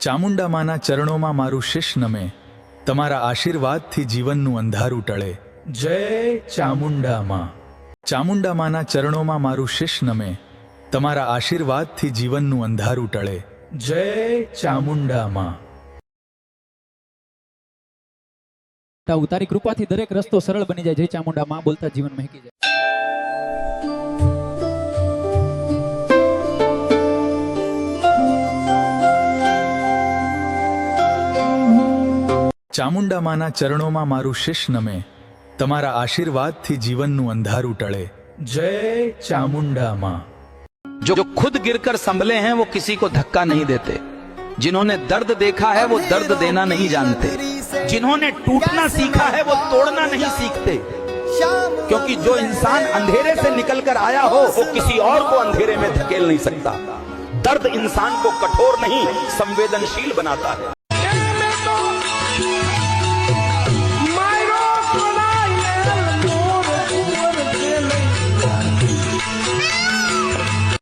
ચામુંડા માના ચરણોમાં મારું શીશ નમે, તમારા આશીર્વાદથી જીવનનું અંધારું ટળે. જય ચામુંડા માં. ચામુંડા માના ચરણોમાં મારું શીશ નમે, તમારા આશીર્વાદથી જીવનનું અંધારું ટળે. જય ચામુંડા માં. ઉતારી કૃપાથી દરેક રસ્તો સરળ બની જાય. જય ચામુંડા માં બોલતા જીવન મહેકી જાય. ચામુંડા માના ચરણોમાં મારું શીશ નમે, તમારા આશીર્વાદથી જીવનનું અંધારું ટળે. જય ચામુંડા માં. जो खुद गिरकर संभले हैं वो किसी को धक्का नहीं देते, जिन्होंने दर्द देखा है वो दर्द देना नहीं जानते, जिन्होंने टूटना सीखा है वो तोड़ना नहीं सीखते, क्योंकि जो इंसान अंधेरे से निकलकर आया हो वो किसी और को अंधेरे में धकेल नहीं सकता. दर्द इंसान को कठोर नहीं संवेदनशील बनाता है.